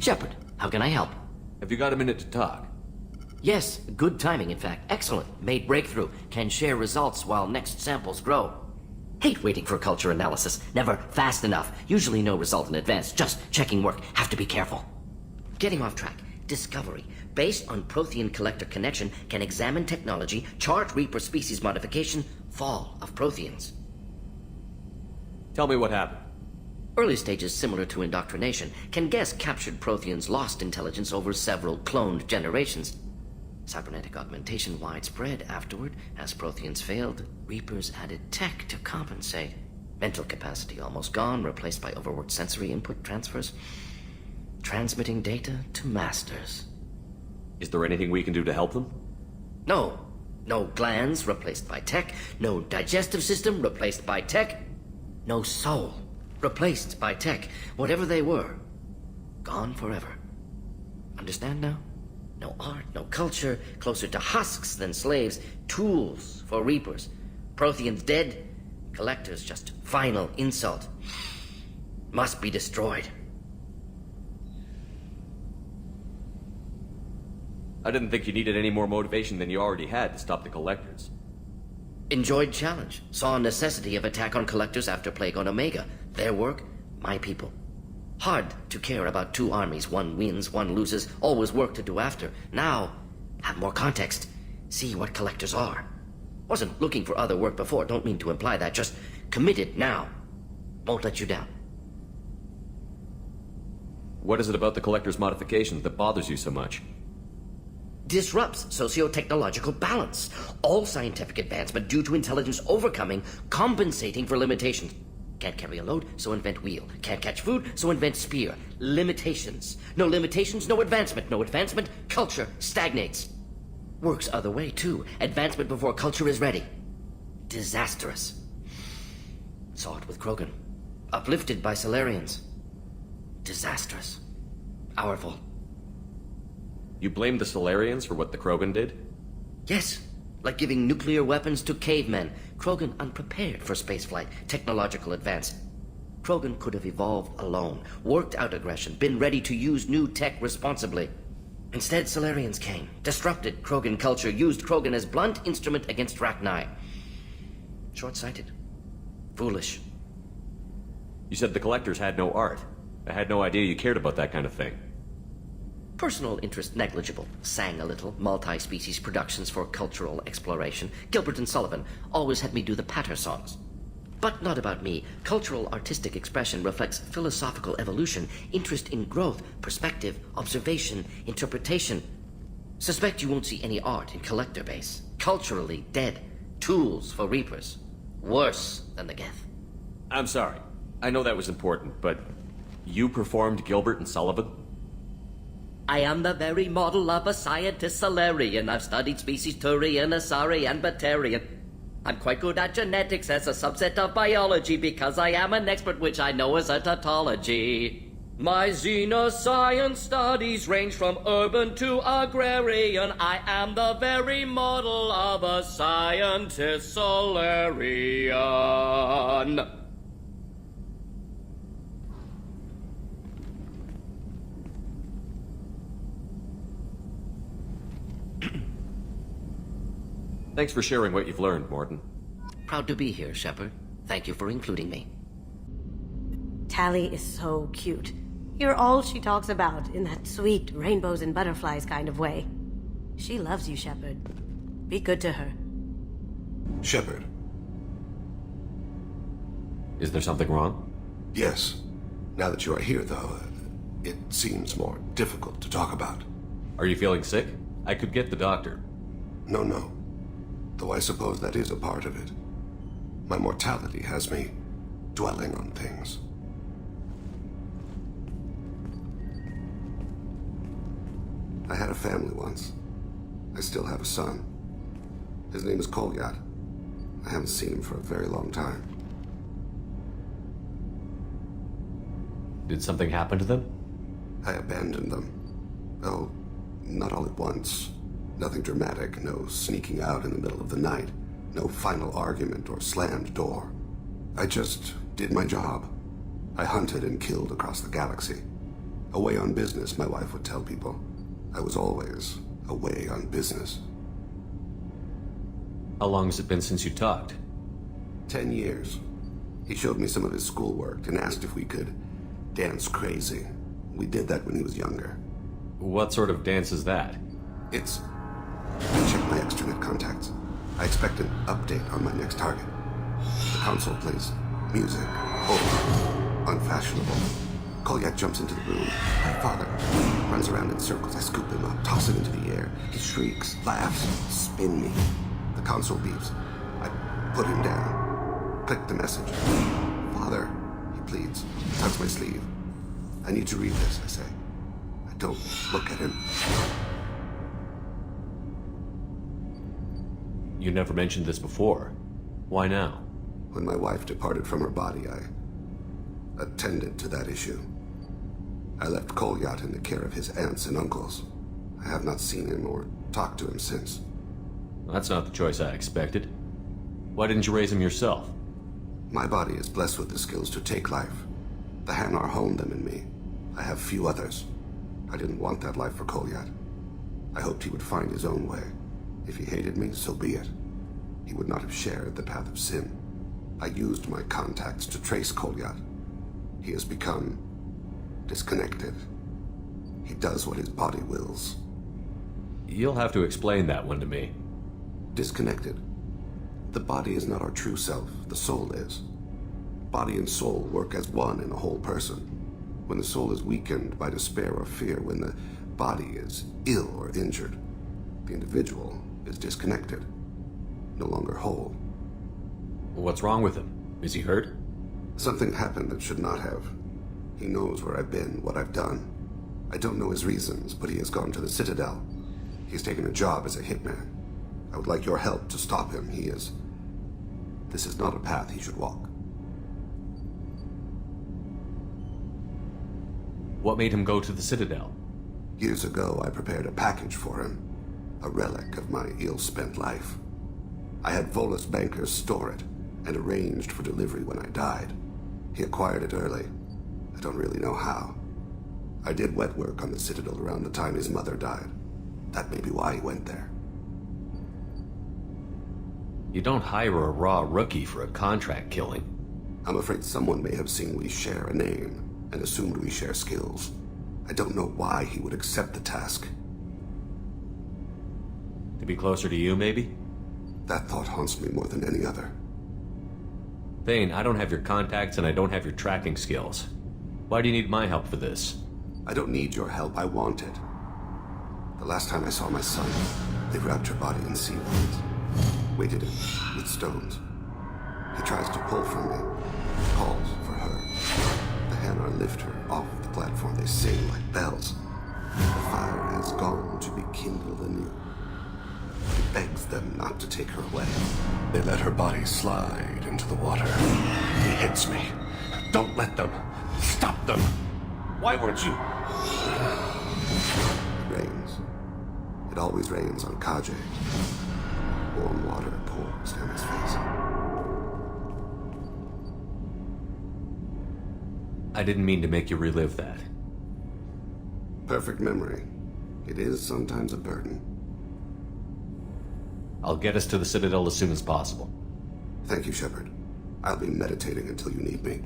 Shepard, how can I help? Have you got a minute to talk? Yes, good timing, in fact. Excellent. Made breakthrough. Can share results while next samples grow. Hate waiting for culture analysis. Never fast enough. Usually no result in advance. Just checking work. Have to be careful. Getting off track. Discovery. Based on Prothean collector connection, can examine technology, chart Reaper species modification, fall of Protheans. Tell me what happened. Early stages similar to indoctrination. Can guess captured Protheans lost intelligence over several cloned generations. Cybernetic augmentation widespread afterward. As Protheans failed, Reapers added tech to compensate. Mental capacity almost gone, replaced by overworked sensory input transfers. Transmitting data to masters. Is there anything we can do to help them? No. No glands replaced by tech. No digestive system replaced by tech. No soul replaced by tech. Whatever they were, gone forever. Understand now? No art, no culture, closer to husks than slaves, tools for Reapers. Protheans dead, collectors just final insult. Must be destroyed. I didn't think you needed any more motivation than you already had to stop the collectors. Enjoyed challenge. Saw necessity of attack on collectors after Plague on Omega. Their work, my people. Hard to care about two armies. One wins, one loses. Always work to do after. Now, have more context. See what collectors are. Wasn't looking for other work before. Don't mean to imply that. Just committed now. Won't let you down. What is it about the collector's modifications that bothers you so much? Disrupts socio-technological balance. All scientific advancement due to intelligence overcoming, compensating for limitations. Can't carry a load, so invent wheel. Can't catch food, so invent spear. Limitations. No limitations, no advancement. No advancement, culture stagnates. Works other way, too. Advancement before culture is ready. Disastrous. Saw it with Krogan. Uplifted by Solarians. Disastrous. Our fault. You blame the Solarians for what the Krogan did? Yes. Like giving nuclear weapons to cavemen. Krogan unprepared for spaceflight, technological advance. Krogan could have evolved alone, worked out aggression, been ready to use new tech responsibly. Instead, Solarians came, disrupted Krogan culture, used Krogan as blunt instrument against Rachni. Short-sighted. Foolish. You said the collectors had no art. I had no idea you cared about that kind of thing. Personal interest negligible. Sang a little. Multi-species productions for cultural exploration. Gilbert and Sullivan always had me do the patter songs. But not about me. Cultural artistic expression reflects philosophical evolution, interest in growth, perspective, observation, interpretation. Suspect you won't see any art in collector base. Culturally dead. Tools for Reapers. Worse than the Geth. I'm sorry. I know that was important, but you performed Gilbert and Sullivan? I am the very model of a scientist Solarian. I've studied species Turian, Asari, and Batarian. I'm quite good at genetics as a subset of biology because I am an expert, which I know is a tautology. My xenoscience studies range from urban to agrarian. I am the very model of a scientist Solarian. Thanks for sharing what you've learned, Morton. Proud to be here, Shepard. Thank you for including me. Tally is so cute. You're all she talks about in that sweet rainbows and butterflies kind of way. She loves you, Shepard. Be good to her. Shepard. Is there something wrong? Yes. Now that you are here, though, it seems more difficult to talk about. Are you feeling sick? I could get the doctor. No. Though I suppose that is a part of it. My mortality has me dwelling on things. I had a family once. I still have a son. His name is Kolyat. I haven't seen him for a very long time. Did something happen to them? I abandoned them. Oh, not all at once. Nothing dramatic, no sneaking out in the middle of the night, no final argument or slammed door. I just did my job. I hunted and killed across the galaxy. Away on business, my wife would tell people. I was always away on business. How long has it been since you talked? 10 years. He showed me some of his schoolwork and asked if we could dance crazy. We did that when he was younger. What sort of dance is that? It's... I checked my extranet contacts. I expect an update on my next target. The console plays music. Old. Unfashionable. Kolyak jumps into the room. My father runs around in circles. I scoop him up, toss him into the air. He shrieks, laughs, spin me. The console beeps. I put him down. Click the message. Father, he pleads. He tugs my sleeve. I need to read this, I say. I don't look at him. You never mentioned this before. Why now? When my wife departed from her body, I attended to that issue. I left Kolyat in the care of his aunts and uncles. I have not seen him or talked to him since. That's not the choice I expected. Why didn't you raise him yourself? My body is blessed with the skills to take life. The Hanar honed them in me. I have few others. I didn't want that life for Kolyat. I hoped he would find his own way. If he hated me, so be it. He would not have shared the path of sin. I used my contacts to trace Kolyat. He has become disconnected. He does what his body wills. You'll have to explain that one to me. Disconnected. The body is not our true self, the soul is. Body and soul work as one in a whole person. When the soul is weakened by despair or fear, when the body is ill or injured, the individual is disconnected, no longer whole. What's wrong with him? Is he hurt? Something happened that should not have. He knows where I've been, what I've done. I don't know his reasons, but he has gone to the Citadel. He's taken a job as a hitman. I would like your help to stop him. This is not a path he should walk. What made him go to the Citadel? Years ago, I prepared a package for him. A relic of my ill-spent life. I had Volus bankers store it, and arranged for delivery when I died. He acquired it early. I don't really know how. I did wet work on the Citadel around the time his mother died. That may be why he went there. You don't hire a raw rookie for a contract killing. I'm afraid someone may have seen we share a name, and assumed we share skills. I don't know why he would accept the task. To be closer to you, maybe? That thought haunts me more than any other. Thane, I don't have your contacts and I don't have your tracking skills. Why do you need my help for this? I don't need your help, I want it. The last time I saw my son, they wrapped her body in seaweeds, weighted it with stones. He tries to pull from me, calls for her. The Hanar lift her off the platform, they sing like bells. The fire has gone to be kindled anew. He begs them not to take her away. They let her body slide into the water. He hits me. Don't let them. Stop them. Why weren't you? It rains. It always rains on Kaje. Warm water pours down his face. I didn't mean to make you relive that. Perfect memory. It is sometimes a burden. I'll get us to the Citadel as soon as possible. Thank you, Shepard. I'll be meditating until you need me.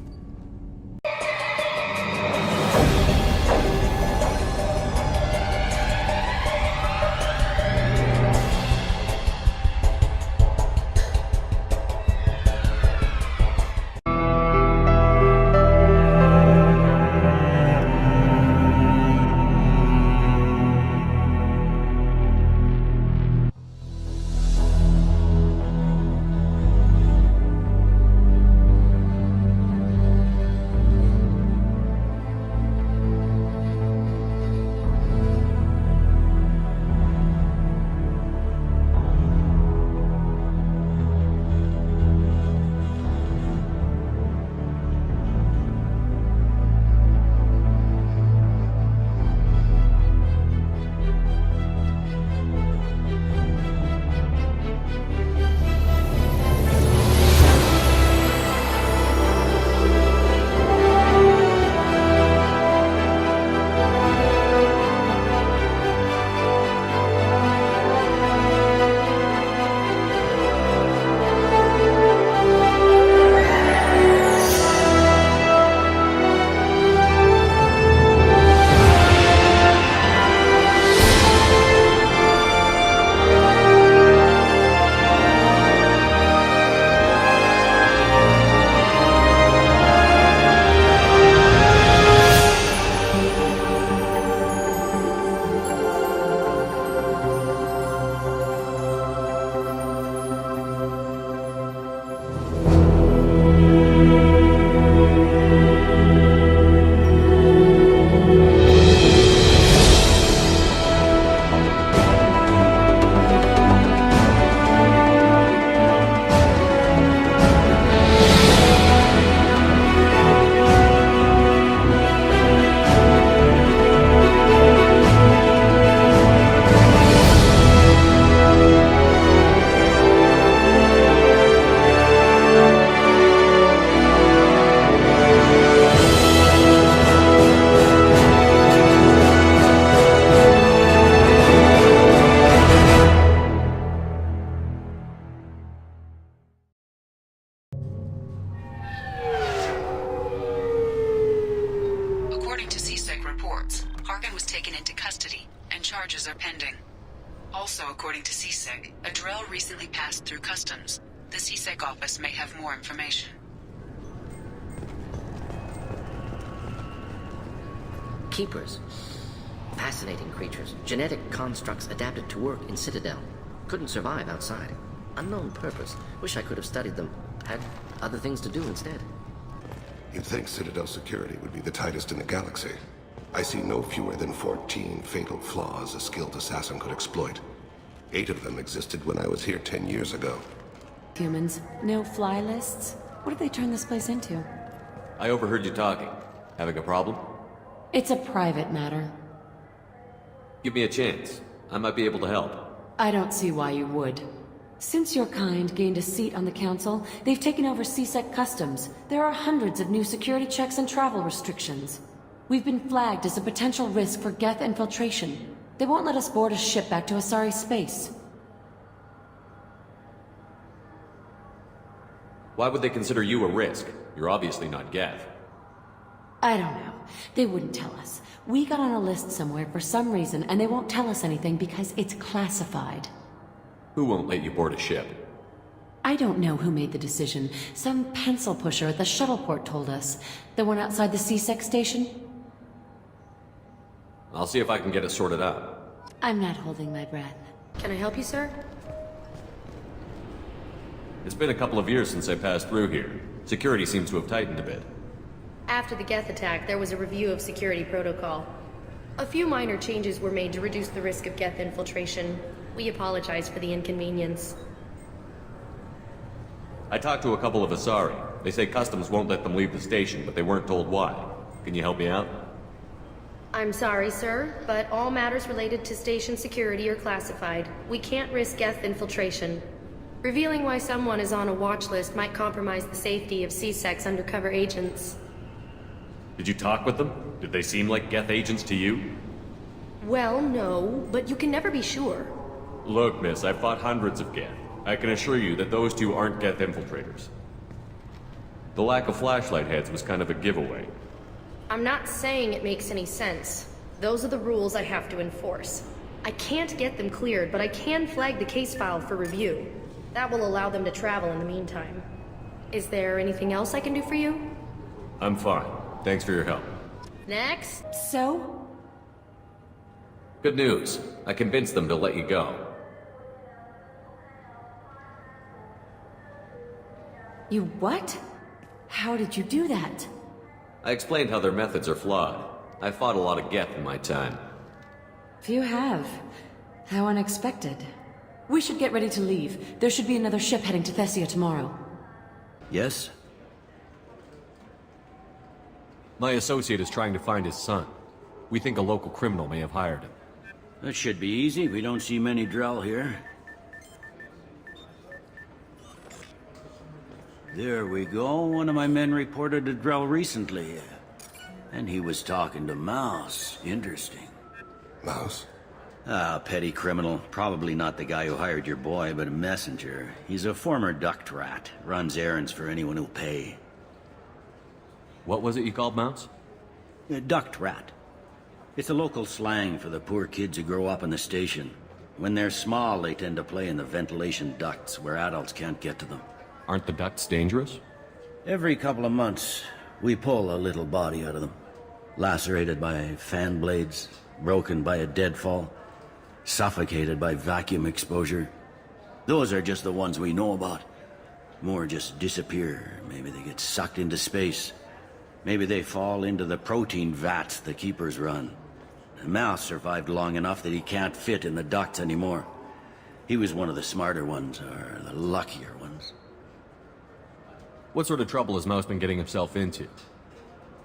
Hargan was taken into custody, and charges are pending. Also, according to CSEC, a Drell recently passed through customs. The CSEC office may have more information. Keepers. Fascinating creatures. Genetic constructs adapted to work in Citadel. Couldn't survive outside. Unknown purpose. Wish I could have studied them. Had other things to do instead. You'd think Citadel security would be the tightest in the galaxy. I see no fewer than 14 fatal flaws a skilled assassin could exploit. 8 of them existed when I was here 10 years ago. Humans, no fly lists? What did they turn this place into? I overheard you talking. Having a problem? It's a private matter. Give me a chance. I might be able to help. I don't see why you would. Since your kind gained a seat on the council, they've taken over CSEC customs. There are hundreds of new security checks and travel restrictions. We've been flagged as a potential risk for Geth infiltration. They won't let us board a ship back to Asari space. Why would they consider you a risk? You're obviously not Geth. I don't know. They wouldn't tell us. We got on a list somewhere for some reason, and they won't tell us anything because it's classified. Who won't let you board a ship? I don't know who made the decision. Some pencil pusher at the shuttle port told us. The one outside the CSEC station? I'll see if I can get it sorted out. I'm not holding my breath. Can I help you, sir? It's been a couple of years since I passed through here. Security seems to have tightened a bit. After the Geth attack, there was a review of security protocol. A few minor changes were made to reduce the risk of Geth infiltration. We apologize for the inconvenience. I talked to a couple of Asari. They say customs won't let them leave the station, but they weren't told why. Can you help me out? I'm sorry, sir, but all matters related to station security are classified. We can't risk Geth infiltration. Revealing why someone is on a watch list might compromise the safety of CSEC's undercover agents. Did you talk with them? Did they seem like Geth agents to you? Well, no, but you can never be sure. Look, miss, I've fought hundreds of Geth. I can assure you that those two aren't Geth infiltrators. The lack of flashlight heads was kind of a giveaway. I'm not saying it makes any sense. Those are the rules I have to enforce. I can't get them cleared, but I can flag the case file for review. That will allow them to travel in the meantime. Is there anything else I can do for you? I'm fine. Thanks for your help. Next. So? Good news. I convinced them to let you go. You what? How did you do that? I explained how their methods are flawed. I fought a lot of Geth in my time. Few have. How unexpected. We should get ready to leave. There should be another ship heading to Thessia tomorrow. Yes? My associate is trying to find his son. We think a local criminal may have hired him. That should be easy. We don't see many Drell here. There we go. One of my men reported a Drell recently. And he was talking to Mouse. Interesting. Mouse? Ah, petty criminal. Probably not the guy who hired your boy, but a messenger. He's a former duct rat. Runs errands for anyone who'll pay. What was it you called Mouse? A duct rat. It's a local slang for the poor kids who grow up in the station. When they're small, they tend to play in the ventilation ducts where adults can't get to them. Aren't the ducts dangerous? Every couple of months, we pull a little body out of them. Lacerated by fan blades, broken by a deadfall, suffocated by vacuum exposure. Those are just the ones we know about. More just disappear. Maybe they get sucked into space. Maybe they fall into the protein vats the Keepers run. The Mouse survived long enough that he can't fit in the ducts anymore. He was one of the smarter ones, or the luckier ones. What sort of trouble has Mouse been getting himself into?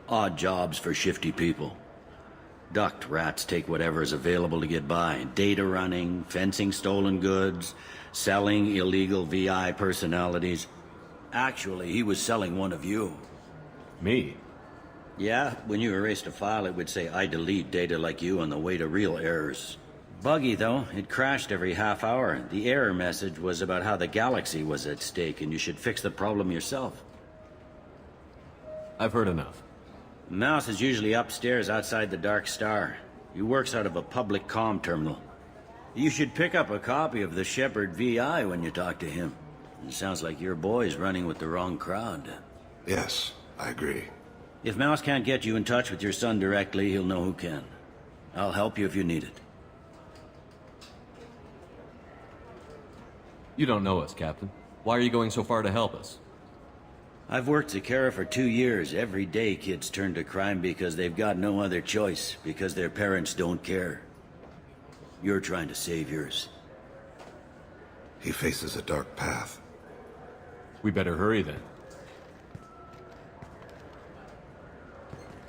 Odd jobs for shifty people. Duct rats take whatever is available to get by. Data running, fencing stolen goods, selling illegal VI personalities. Actually, he was selling one of you. Me? Yeah, when you erased a file, it would say, I delete data like you on the way to real errors. Buggy, though. It crashed every half hour. The error message was about how the galaxy was at stake, and you should fix the problem yourself. I've heard enough. Mouse is usually upstairs outside the Dark Star. He works out of a public comm terminal. You should pick up a copy of the Shepherd VI when you talk to him. It sounds like your boy's running with the wrong crowd. Yes, I agree. If Mouse can't get you in touch with your son directly, he'll know who can. I'll help you if you need it. You don't know us, Captain. Why are you going so far to help us? I've worked at Kara for 2 years. Every day kids turn to crime because they've got no other choice, because their parents don't care. You're trying to save yours. He faces a dark path. We better hurry then.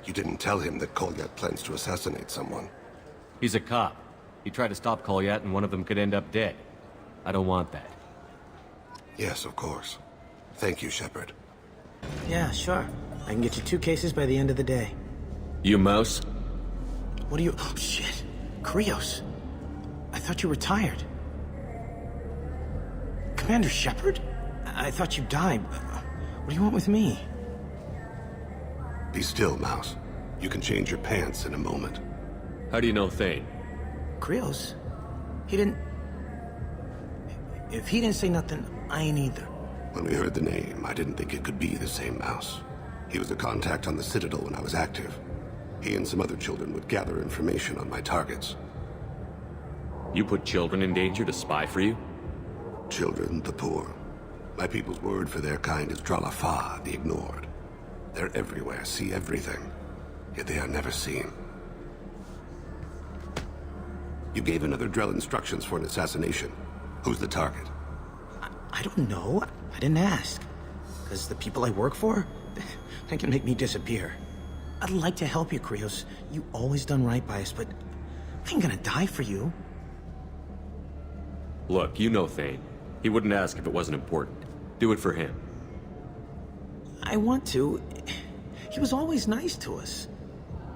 You didn't tell him that Kolyat plans to assassinate someone. He's a cop. He tried to stop Kolyat and one of them could end up dead. I don't want that. Yes, of course. Thank you, Shepard. Yeah, sure. I can get you 2 cases by the end of the day. You Mouse? What are you... Oh, shit. Krios. I thought you were retired. Commander Shepard? I thought you died. What do you want with me? Be still, Mouse. You can change your pants in a moment. How do you know Thane? Krios? He didn't... If he didn't say nothing, I ain't either. When we heard the name, I didn't think it could be the same Mouse. He was a contact on the Citadel when I was active. He and some other children would gather information on my targets. You put children in danger to spy for you? Children, the poor. My people's word for their kind is Dralafa, the ignored. They're everywhere, see everything, yet they are never seen. You gave another Drell instructions for an assassination. Who's the target? I don't know. I didn't ask. Because the people I work for, they can make me disappear. I'd like to help you, Krios. You always done right by us, but I ain't gonna die for you. Look, you know Thane. He wouldn't ask if it wasn't important. Do it for him. I want to. He was always nice to us.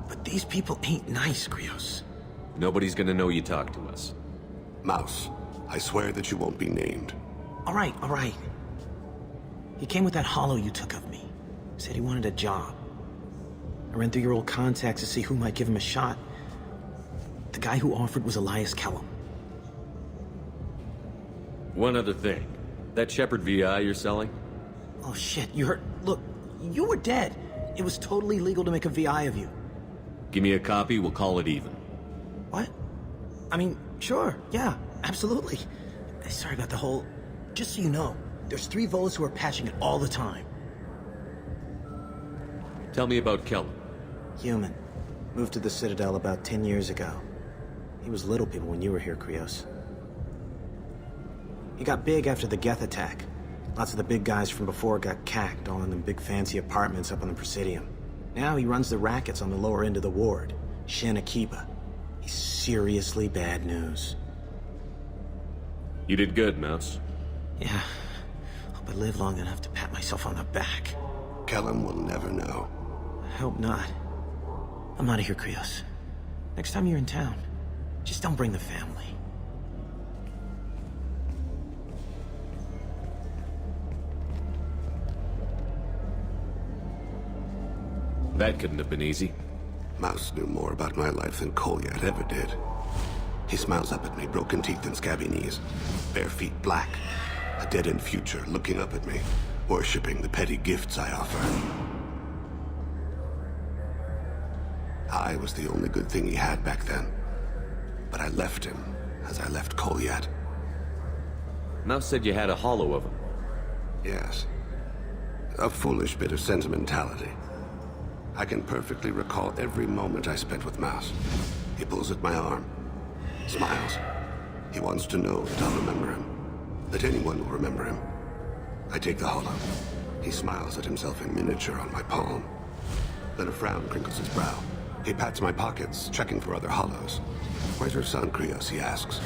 But these people ain't nice, Krios. Nobody's gonna know you talked to us. Mouse, I swear that you won't be named. All right, all right. He came with that hollow you took of me. Said he wanted a job. I ran through your old contacts to see who might give him a shot. The guy who offered was Elias Kellum. One other thing. That Shepherd VI you're selling? Oh shit, you heard... Look, you were dead. It was totally legal to make a VI of you. Give me a copy, we'll call it even. What? I mean, sure, yeah, absolutely. Sorry about the whole... Just so you know, there's 3 Volas who are patching it all the time. Tell me about Kellum. Human. Moved to the Citadel about 10 years ago. He was Little People when you were here, Krios. He got big after the Geth attack. Lots of the big guys from before got cacked, all in them big fancy apartments up on the Presidium. Now he runs the rackets on the lower end of the ward, Shin Akiba. He's seriously bad news. You did good, Mouse. Yeah. Hope I live long enough to pat myself on the back. Kellum will never know. I hope not. I'm out of here, Krios. Next time you're in town, just don't bring the family. That couldn't have been easy. Mouse knew more about my life than Kolyat ever did. He smiles up at me, broken teeth and scabby knees. Bare feet black. A dead-end future looking up at me, worshipping the petty gifts I offer. I was the only good thing he had back then. But I left him, as I left Kolyat. Mouse said you had a hollow of him. Yes. A foolish bit of sentimentality. I can perfectly recall every moment I spent with Mouse. He pulls at my arm. Smiles. He wants to know that I'll remember him. That anyone will remember him. I take the hollow. He smiles at himself in miniature on my palm. Then a frown crinkles his brow. He pats my pockets, checking for other hollows. Where's your son, Krios? He asks.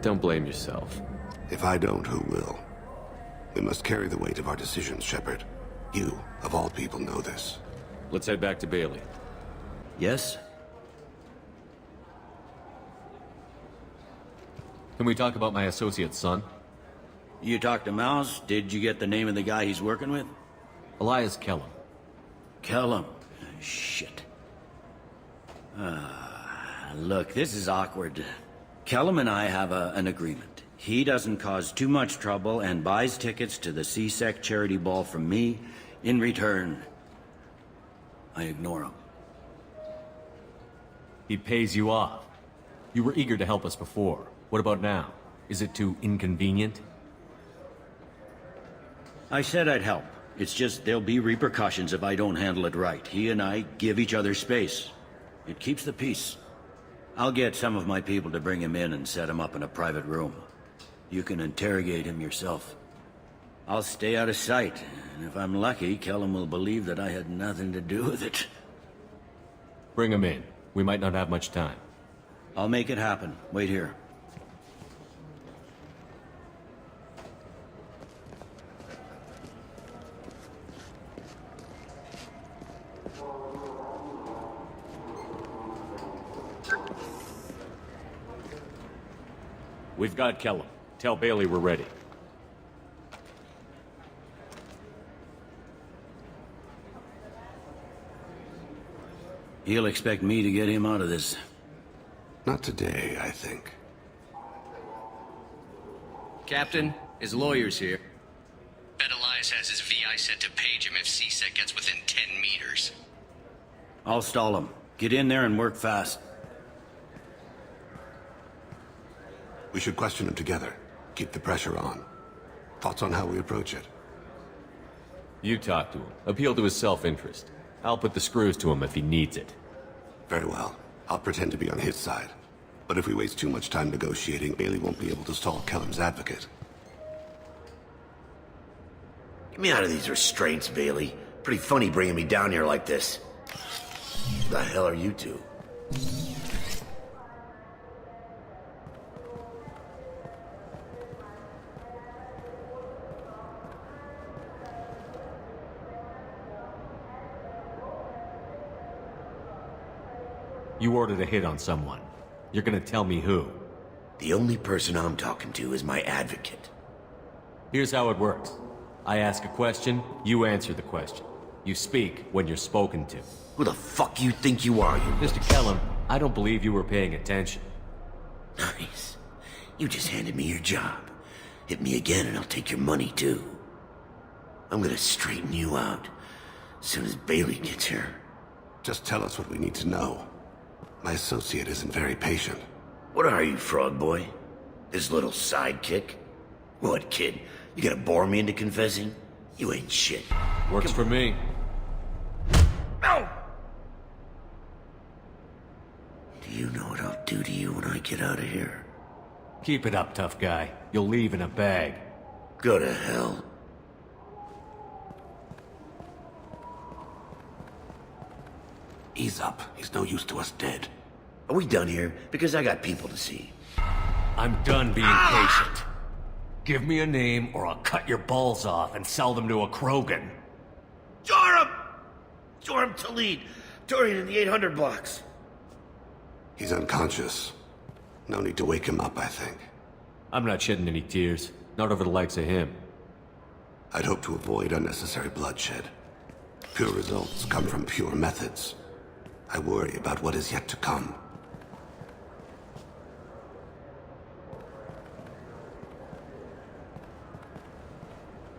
Don't blame yourself. If I don't, who will? We must carry the weight of our decisions, Shepard. You, of all people, know this. Let's head back to Bailey. Yes? Can we talk about my associate's son? You talked to Mouse? Did you get the name of the guy he's working with? Elias Kellum. Kellum. Shit. Look, this is awkward. Kellum and I have an agreement. He doesn't cause too much trouble and buys tickets to the CSEC charity ball from me. In return, I ignore him. He pays you off. You were eager to help us before. What about now? Is it too inconvenient? I said I'd help. It's just there'll be repercussions if I don't handle it right. He and I give each other space. It keeps the peace. I'll get some of my people to bring him in and set him up in a private room. You can interrogate him yourself. I'll stay out of sight, and if I'm lucky, Kellum will believe that I had nothing to do with it. Bring him in. We might not have much time. I'll make it happen. Wait here. We've got Kellum. Tell Bailey we're ready. He'll expect me to get him out of this. Not today, I think. Captain, his lawyer's here. Bet Elias has his VI set to page him if CSEC gets within 10 meters. I'll stall him. Get in there and work fast. We should question him together. Keep the pressure on. Thoughts on how we approach it? You talk to him. Appeal to his self-interest. I'll put the screws to him if he needs it. Very well. I'll pretend to be on his side. But if we waste too much time negotiating, Bailey won't be able to stall Kellum's advocate. Get me out of these restraints, Bailey. Pretty funny bringing me down here like this. Who the hell are you two? You ordered a hit on someone. You're gonna tell me who. The only person I'm talking to is my advocate. Here's how it works. I ask a question, you answer the question. You speak when you're spoken to. Who the fuck you think you are, you... Mr. Kellum, I don't believe you were paying attention. Nice. You just handed me your job. Hit me again and I'll take your money too. I'm gonna straighten you out as soon as Bailey gets here. Just tell us what we need to know. My associate isn't very patient. What are you, frog boy? This little sidekick? What, kid? You gonna bore me into confessing? You ain't shit. Works for me. Ow! Do you know what I'll do to you when I get out of here? Keep it up, tough guy. You'll leave in a bag. Go to hell. Ease up. He's no use to us dead. Are we done here? Because I got people to see. I'm done being patient. Give me a name or I'll cut your balls off and sell them to a Krogan. Joram! Joram Talid! Dorian in the 800 blocks. He's unconscious. No need to wake him up, I think. I'm not shedding any tears. Not over the likes of him. I'd hope to avoid unnecessary bloodshed. Pure results come from pure methods. I worry about what is yet to come.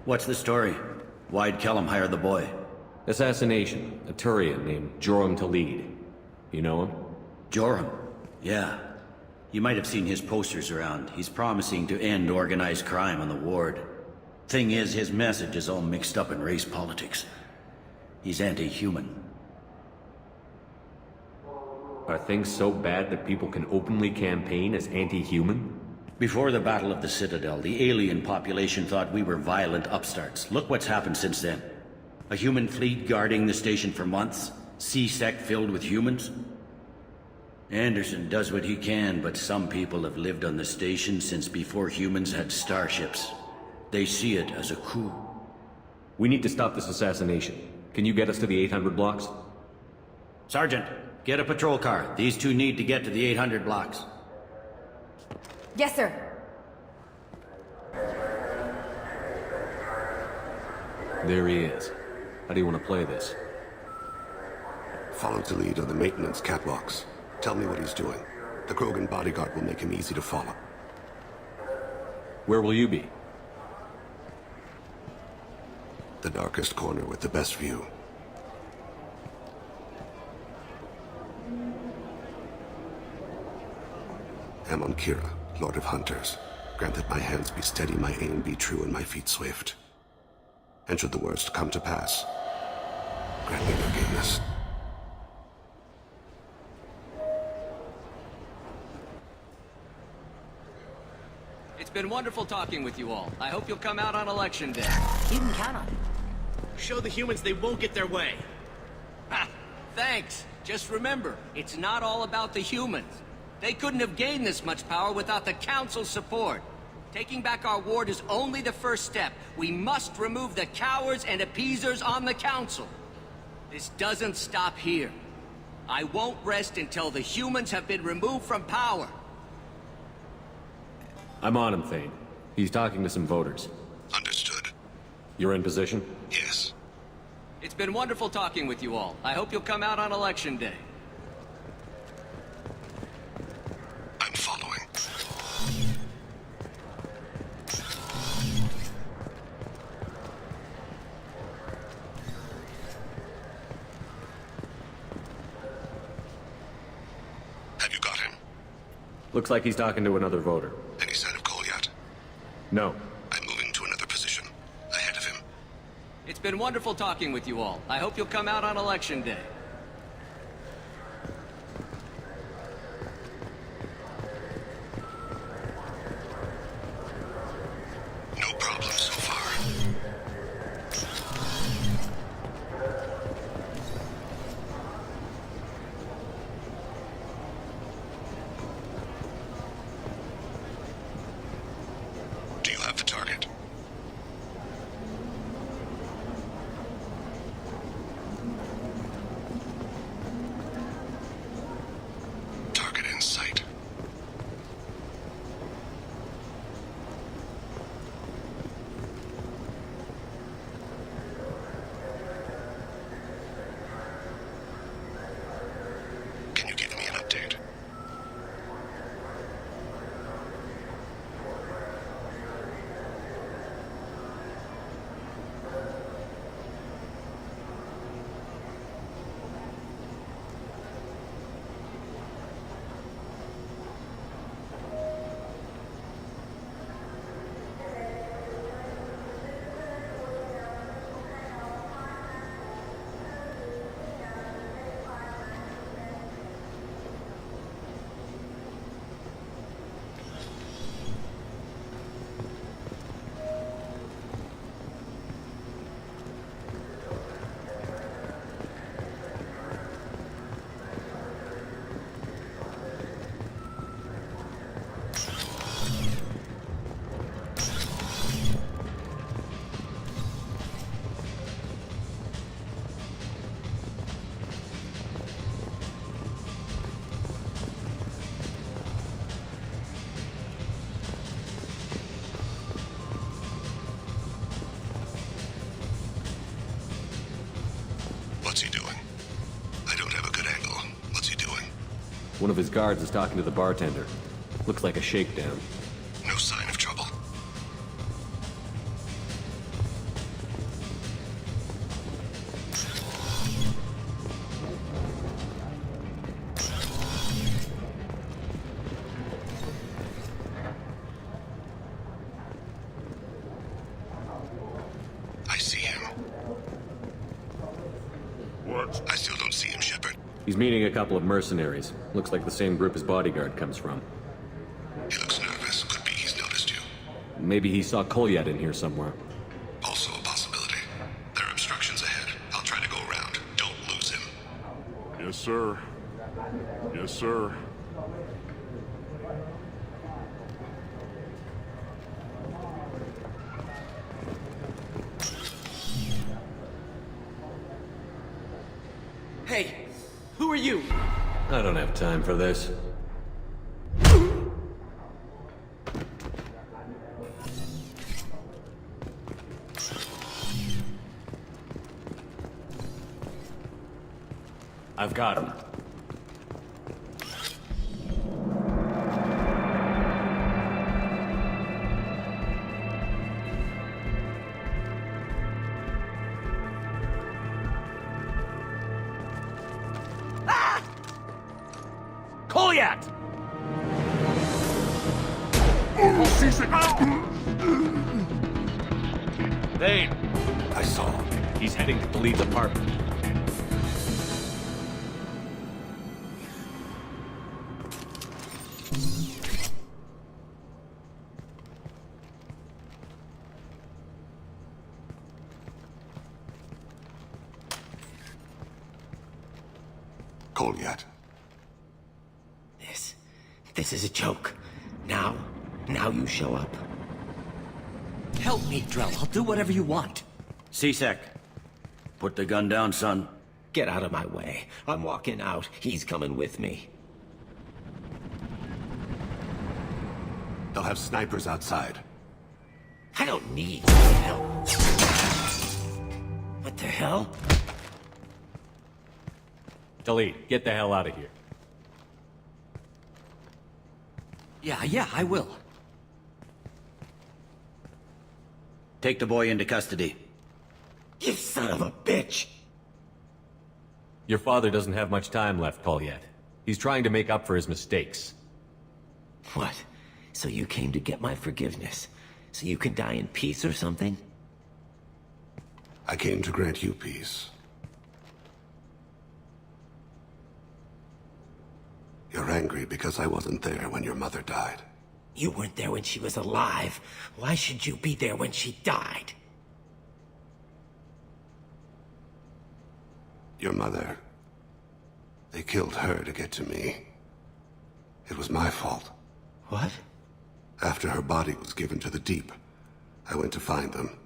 What's the story? Why'd Kellum hire the boy? Assassination. A Turian named Joram Talid. You know him? Joram? Yeah. You might have seen his posters around. He's promising to end organized crime on the ward. Thing is, his message is all mixed up in race politics. He's anti-human. Are things so bad that people can openly campaign as anti-human? Before the Battle of the Citadel, the alien population thought we were violent upstarts. Look what's happened since then. A human fleet guarding the station for months. CSEC filled with humans. Anderson does what he can, but some people have lived on the station since before humans had starships. They see it as a coup. We need to stop this assassination. Can you get us to the 800 blocks? Sergeant, get a patrol car. These two need to get to the 800 blocks. Yes, sir. There he is. How do you want to play this? Follow the lead on the maintenance catwalks. Tell me what he's doing. The Krogan bodyguard will make him easy to follow. Where will you be? The darkest corner with the best view. Amon Kira, Lord of Hunters. Grant that my hands be steady, my aim be true, and my feet swift. And should the worst come to pass, grant me forgiveness. It's been wonderful talking with you all. I hope you'll come out on Election Day. You can count on it. Show the humans they won't get their way. Ha! Thanks. Just remember, it's not all about the humans. They couldn't have gained this much power without the Council's support. Taking back our ward is only the first step. We must remove the cowards and appeasers on the Council. This doesn't stop here. I won't rest until the humans have been removed from power. I'm on him, Thane. He's talking to some voters. Understood. You're in position? Yes. It's been wonderful talking with you all. I hope you'll come out on Election Day. I'm following. Have you got him? Looks like he's talking to another voter. Any sign of Cole yet? No. I'm moving to another position. Ahead of him. It's been wonderful talking with you all. I hope you'll come out on Election Day. No problem so far. Do you have the target? Target in sight. Can you give me an update? What's he doing? I don't have a good angle. What's he doing? One of his guards is talking to the bartender. Looks like a shakedown. No sign of trouble. I see him. What? I still don't see him, Shepard. He's meeting a couple of mercenaries. Looks like the same group his bodyguard comes from. He looks nervous. Could be he's noticed you. Maybe he saw Kolyat in here somewhere. Also a possibility. There are obstructions ahead. I'll try to go around. Don't lose him. Yes, sir. Yes, sir. Hey, who are you? I don't have time for this. I've got him. Kolyat! Vane! I saw. He's heading to the lead's apartment. Kolyat. This is a joke. Now you show up. Help me, Drell. I'll do whatever you want. C-Sec, put the gun down, son. Get out of my way. I'm walking out. He's coming with me. They'll have snipers outside. I don't need help. What the hell? Delete. Get the hell out of here. Yeah, I will. Take the boy into custody. You son of a bitch! Your father doesn't have much time left, Kolyat. He's trying to make up for his mistakes. What? So you came to get my forgiveness? So you can die in peace or something? I came to grant you peace. You're angry because I wasn't there when your mother died. You weren't there when she was alive. Why should you be there when she died? Your mother... They killed her to get to me. It was my fault. What? After her body was given to the Deep, I went to find them.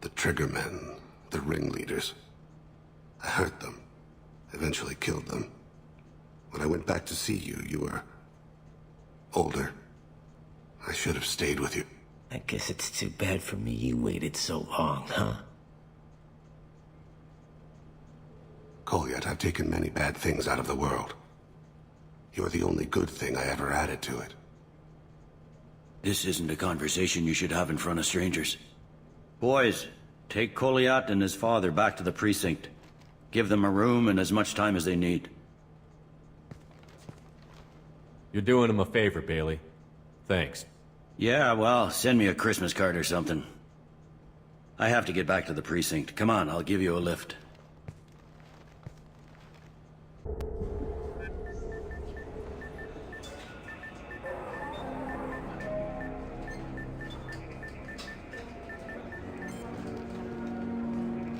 The Triggermen, the ringleaders. I hurt them, eventually killed them. When I went back to see you, you were... older. I should have stayed with you. I guess it's too bad for me you waited so long, huh? Kolyat, I've taken many bad things out of the world. You're the only good thing I ever added to it. This isn't a conversation you should have in front of strangers. Boys, take Kolyat and his father back to the precinct. Give them a room and as much time as they need. You're doing him a favor, Bailey. Thanks. Yeah, well, send me a Christmas card or something. I have to get back to the precinct. Come on, I'll give you a lift.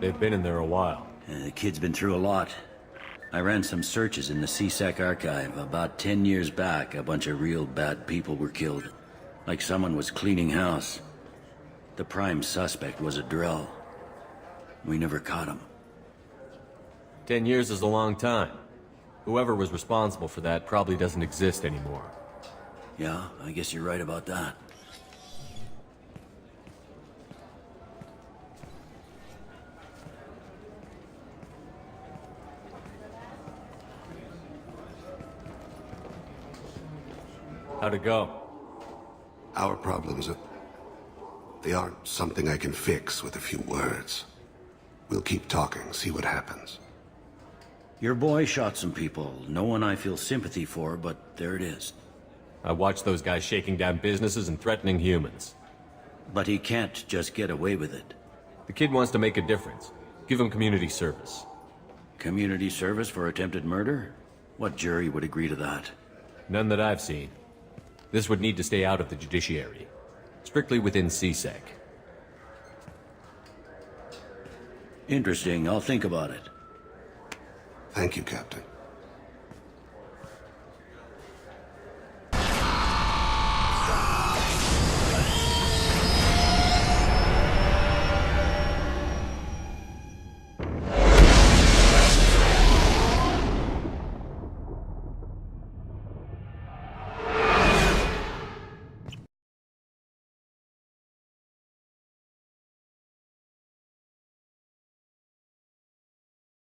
They've been in there a while. The kid's been through a lot. I ran some searches in the C-Sec archive. About 10 years back, a bunch of real bad people were killed. Like someone was cleaning house. The prime suspect was a Drell. We never caught him. 10 years is a long time. Whoever was responsible for that probably doesn't exist anymore. Yeah, I guess you're right about that. How'd it go? Our problems they aren't something I can fix with a few words. We'll keep talking, see what happens. Your boy shot some people. No one I feel sympathy for, but there it is. I watched those guys shaking down businesses and threatening humans. But he can't just get away with it. The kid wants to make a difference. Give him community service. Community service for attempted murder? What jury would agree to that? None that I've seen. This would need to stay out of the judiciary. Strictly within C-Sec. Interesting. I'll think about it. Thank you, Captain.